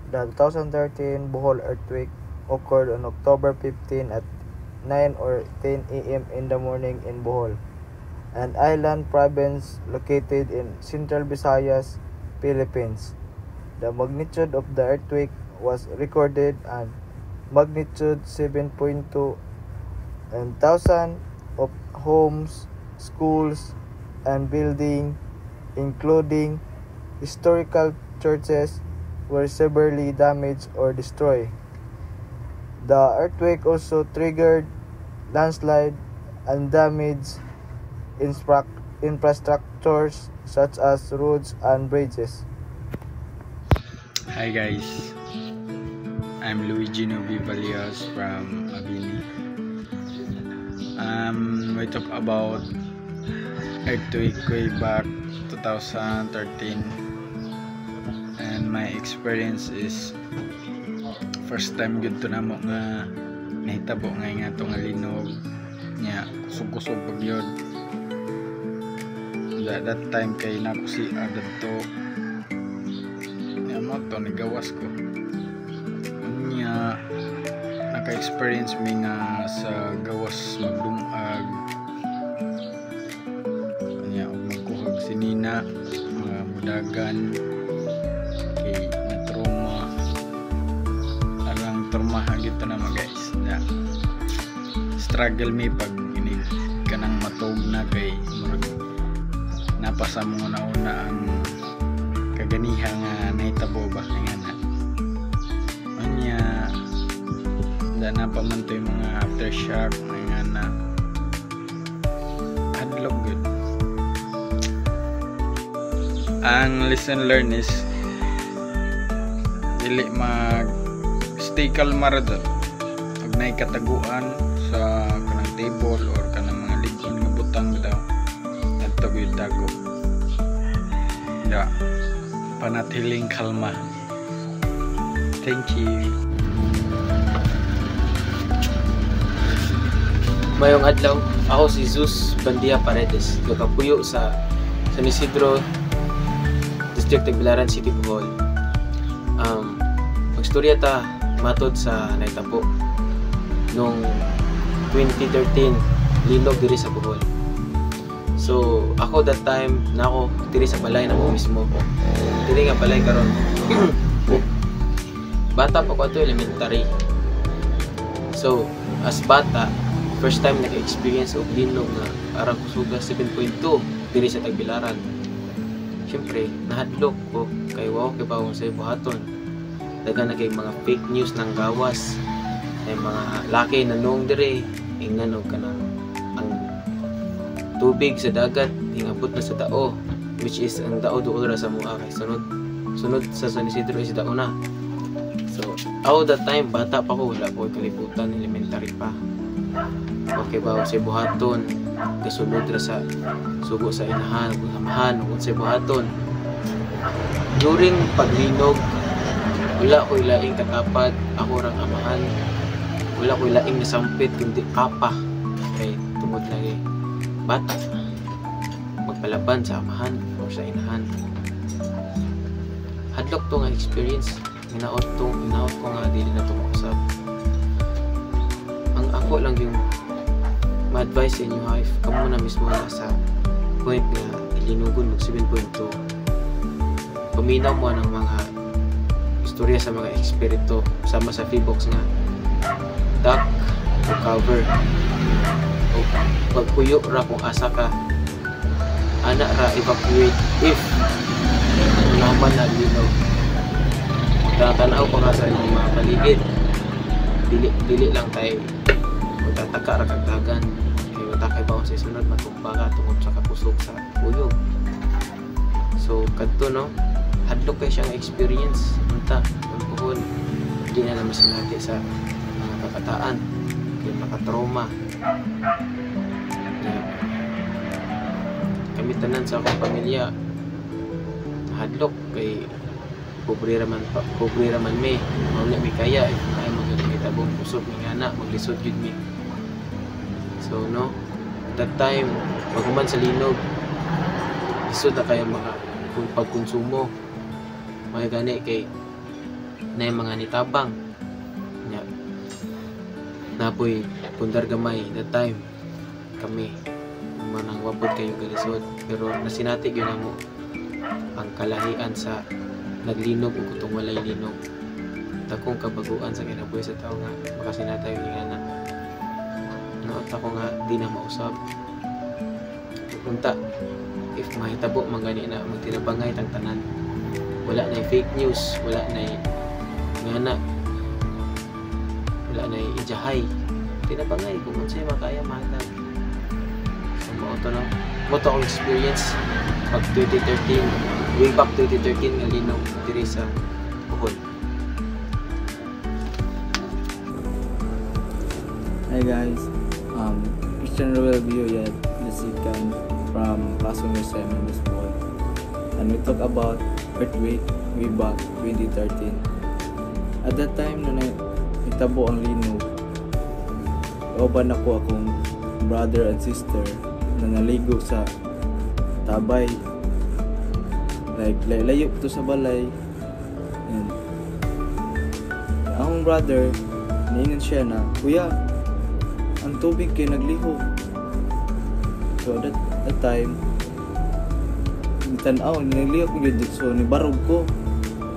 The 2013 Bohol earthquake occurred on October 15 at 9 or 10 a.m. in the morning in Bohol, an island province located in Central Visayas, Philippines. The magnitude of the earthquake was recorded at magnitude 7.2, and thousands of homes, schools, and buildings, including historical churches, were severely damaged or destroyed. The earthquake also triggered landslide and damaged infrastructures such as roads and bridges. Hi guys, I'm Luigi Novivalios from Mabini. We talk about earthquake way back 2013, and my experience is first time gud to namo nga nahitabo nga itong linog nya kusog-kusog pag yun. That time kay nakusi agad to nya mo to nagawas ko nya naka-experience mi nga sa gawas magdumag nya og magkuhag sinina mga budagan kay na trauma gito na mga guys na struggle mi pag inig kanang matog na kay napasa mo na una ang kaganiha nga nahitabo ba nga na anya na pamanto yung mga aftershock nga na hadlok good. Ang lesson learned is dili mag stay kalma ra dun ug nay kataguan sa kanang table or kanang mga ligon nga butang daw adto gyud tago ya panatiling kalma. Thank you. Mayong adlaw, ako si Zeus Bandia Paredes, nagkapuyo sa San Isidro District, Tagbilaran City, Bohol. Magstorya ta matod sa nahitabo nung 2013 linog diri sa Bohol. So ako that time na ako diri sa balay na mo mismo. Diri nga balay karon. Bata pa ko ato, elementary. So as bata, first time naka-experience og linog nga arang kusuga 7.2 diri sa Tagbilaran. Siyempre, nahadlok ko kay wow kay bawong sa buhaton. Dagan na kay mga fake news ng gawas. Ay mga laki na nung diri ingnan og kanang ang tubig sa dagat ingabot na sa dao, which is ang dao duol ra sa mua kay sunod sa San Isidro is dao na. So, ako that time bata pa ko, wala ko kalibutan, elementary pa. Okay ba sa buhaton kasunod ra sa sugo sa inahan ug amahan ug sa buhaton during paglinog wala ko ilaing katapad ako rang amahan, wala ko ilaing nasampit kundi kapa kay tungod lagi bata magpalaban sa amahan o sa inahan. Hadlok to nga experience, inaot ko nga dili na to mausap. Ang ako lang yung ma-advise sa inyo wife, kamo na mismo na sa point nga ilinugon mag 7.2. Paminaw mo ng mga istorya sa mga espiritu sama sa Freebox nga duck o cover o pagpuyo ra kung asa ka ana ra evacuate if naman na linog. Tatanaw ko nga sa mga paligid, dili lang tayo tataka ra kag dagan kay matakay ba sa sunod matumba ka tungod sa kapusog sa uyog. So kadto no, hadlok kay siyang experience unta ang buhon di na naman sinati sa mga kabataan kay makatrauma. Kami tanan sa akong pamilya hadlok kay pobre raman mi wala mi kaya ay magkitabong usop mi nga maglisod gid mi. So no, that time paghuman sa linog lisod na kayo mga pagkonsumo may gani kay na yung mga nitabang nya napoy pundar gamay that time kami manang wapod kayo galisod, pero nasinatig yun mo ang kalahian sa naglinog o kutong walay linog. Takong kabaguan sa kinabuhi sa tao nga makasinatay yung nga na naot ako nga di na mausab punta if mahitabo magani na magtinabangay tang tanan, wala na fake news, wala na ngana, wala na ijahay, tinabangay kung unsay makaya mahatag. So mo to no, mo to akong experience pag 2013, way back 2013 nga linog diri sa Bohol. Hi guys, Christian Royal View yet this weekend from Pasong Yemen this Bohol, and we talk about earthquake way back 2013. At that time na itabo ang linog, kauban ako akong brother and sister na naligo sa tabay, like layo to sa balay, and akong brother niingon siya na, kuya, ang tubig kay nagliho. So that time tanaw nagliho ko gyud, so nibarog ko.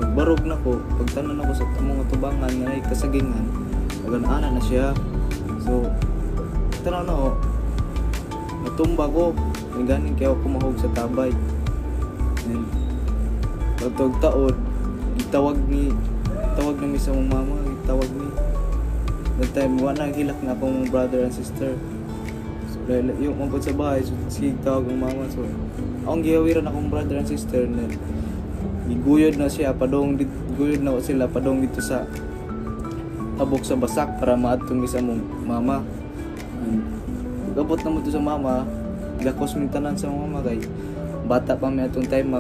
Pagbarog na ko, pagtanan ako sa mga tubangan nga ay kasagingan, agana na siya. So tanaw na ako, natumba ko, ganing kaya ako mahog sa tabay. And pagtog taon, tawag na mi sa mong mama, tawag ni that time wala hilak na akong brother and sister. So yung umpod sa bahay, so sige tawag ng mama. So akong gihawiran akong brother and sister na giguyod na siya guyod na sila padong dito sa tabok sa basak para maadtong sa mong mama. Gabot na mo to sa mama, gakos mintanan sa mama kay bata pa mi atong time,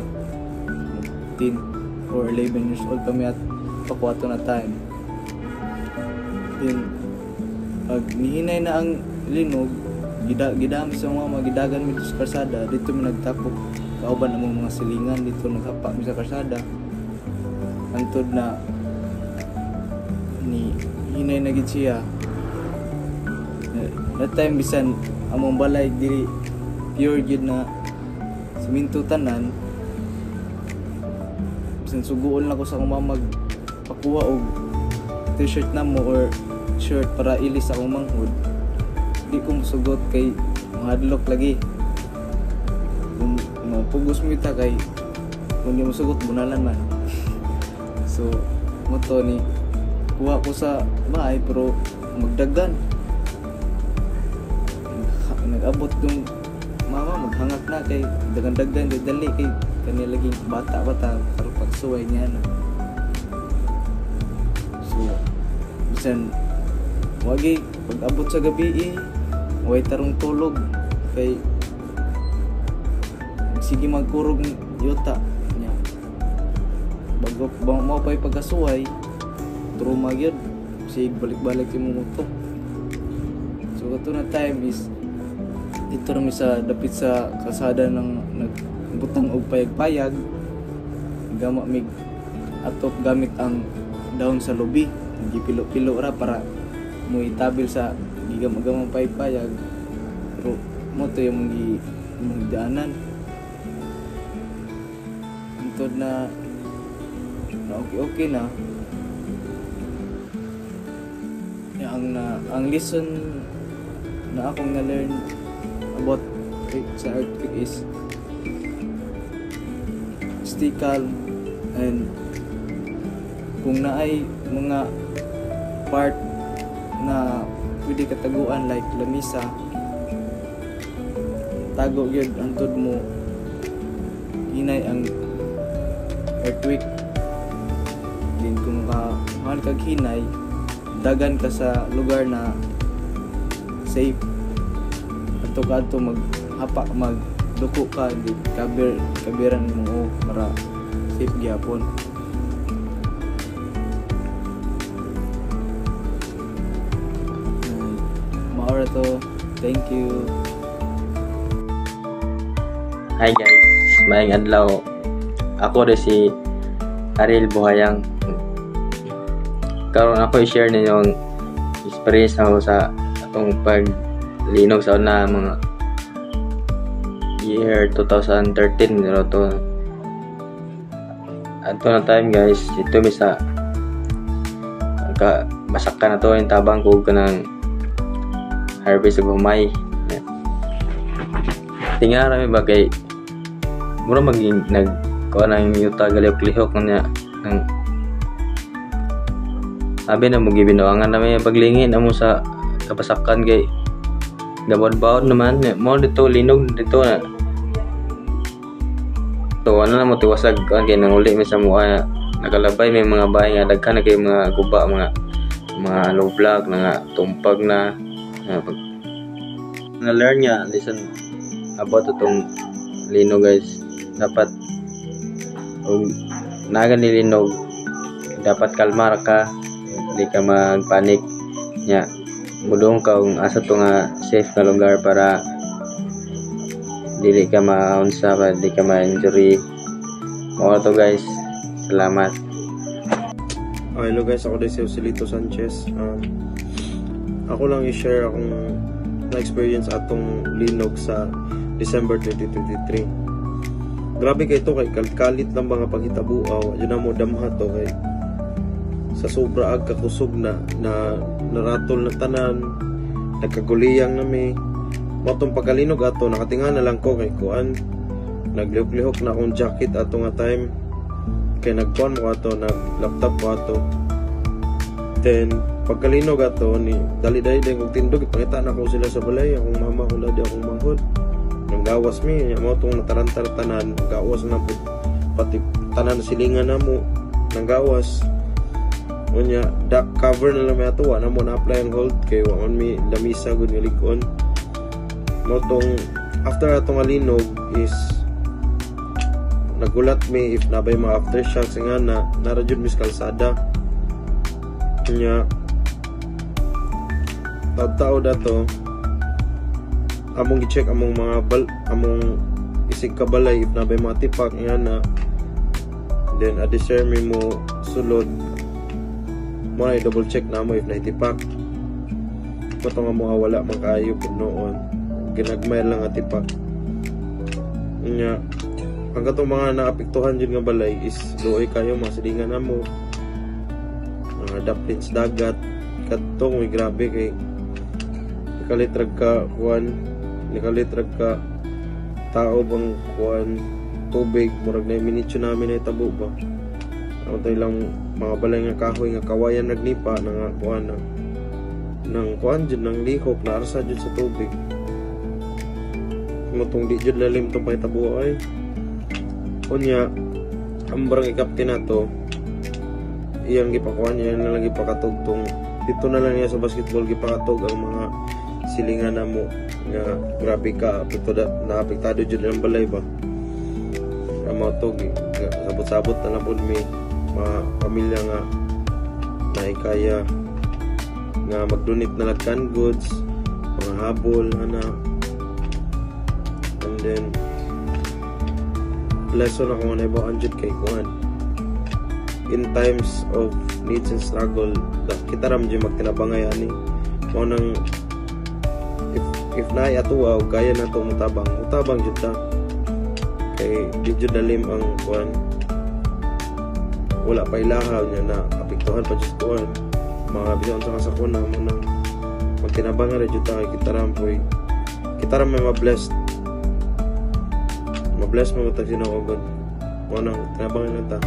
10 or 11 years old pa mi at pakuato na time. Then pag nihinay na ang linog, gidami sa mama, gidagan mi sa karsada, dito mi nagtapok kauban ang mga silingan, dito naghapa mi sa karsada antod na ni hinay na gid siya. That time bisan among balay diri pure gid na siminto tanan, bisan suguon lang ko sa akong mama pakuha og t-shirt na mo or shirt para ilis akong manghod, di ko musugot kay mahadlok lagi. Kung mapugos mo ita kay kung di musugot bunalan man. So mo to ni kuha ko sa bahay pero magdagan, nag-abot yung mama maghangak na kay dagan-dagan dali kay kanila lagi bata pero pagsuway niya na. So bisan wagi pag-abot sa gabi way tarong tulog kay sige magkurog yuta niya bago mo pa'y pagkasuway trauma gyud, sige balik-balik yung mutok. So kato na time is dito namin sa dapit sa kalsada ng nagbutang og payag-payag, gama mig atop gamit ang dahon sa lubi, gipilo-pilo ra para mo itabil sa gigamang payag-payag, pero mo to yung mong daanan antod na okay na. Ang lesson na akong na-learn about sa earthquake is stay calm, and kung naay mga part na pwede kataguan like lamisa, tago yun antod mo hinay ang earthquake. Din kung mahal kag hinay, dagan ka sa lugar na safe, ato maghapa magduko ka, di kabiran mo para safe gyapon. Maura to, thank you. Hi guys, maayong adlaw. Ako rin si Ariel Buhayang, karon ako i-share ninyo ang experience ako sa atong paglinog sa una mga year 2013 pero to ato na time guys. Ito misa masakan na to yung tabang ko kanang harvest of humay. Tingara mi bagay mura maging nagkuha ng yuta galihok-lihok niya ng sabi na mo gibinawangan na may paglingin amo sa kapasakan kay gabon-bawon naman mo dito linog dito na to ano na mo tiwasag kay nang uli mi sa mua nakalabay may mga bahay nga daghan na kay mga guba mga low block nga tumpag na learn niya listen about itong linog guys. Dapat naga nilinog dapat kalmar ka, hindi ka magpanik nya mudong ka kung asa to nga safe na lugar para dili ka maunsa pa, dili ka ma-injury mo to guys. Salamat. Hello guys, ako din si Joselito Sanchez. Ako lang i-share akong na-experience atong linog sa December 2023. Grabe kay ito kay kalit lang mga paghitabuaw. Yun na mo damha to kay sa sobra ag kakusog na naratol na tanan, nagkaguliyang na may motong pagkalinog ato nakatinga na lang ko kay kuan naglihok-lihok na akong jacket ato nga time kay nagkuan mo ato nag laptop ko ato. Then pagkalinog ato ni dali-dali kog tindog ipangita na ko sila sa balay akong mama ko ladi akong manghod nang gawas mi mo tong natarantar tanan gawas na po pati tanan silingan na mo nang gawas unya duck cover na lang may ato na mo na apply ang hold kay wa on mi lamisa gud nga lig-on mo tong after atong alinog is nagulat mi if nabay mga aftershocks nga na narajud mis kalsada unya tao dato among gi-check among mga among isig kabalay if nabay mga tipak nga na then adisir mi mo sulod mo na double check na mo if naitipak mo to nga mga wala man kaayo pud noon ginagmay lang nga tipak nya ang katong mga naapektuhan jud nga balay is luoy kayo mga silingan namo mga daplins dagat katong may grabe kay nikalitrag ka kuan nikalitrag ka tao bang kuan tubig murag na minityo namin na itabo ba ako tayo lang mga balay nga kahoy nga kawayan nagnipa na nga kuan ng kuan dyan ng lihok na arsa dyan sa tubig matong di dyan lalim itong pahitabo ay kunya ambrang ikapti na to iyang gipakuan niya na lang ipakatugtong dito na lang niya sa basketball gipakatog ang mga silingan na mo nga grabe ka naapektado dyan ang balay ba ang mga tog sabot-sabot na lang po may mga pamilya nga naikaya nga mag-donate na lang goods mga habol ana and then lesson ako na iba 100 kay kuhan in times of needs and struggle kita ram dyan magtinabangay ani mo nang if naay atuwa o kaya na ito mutabang dyan ta kay di dyan dalim ang kuhan wala pa ilahaw niya na apektuhan pa dyan kuhan mga bisan sa kasakuna mo nang magtinabangan rin dyan ta kay kitaram may mabless mo matag sinukogod mo nang tinabangan lang ta.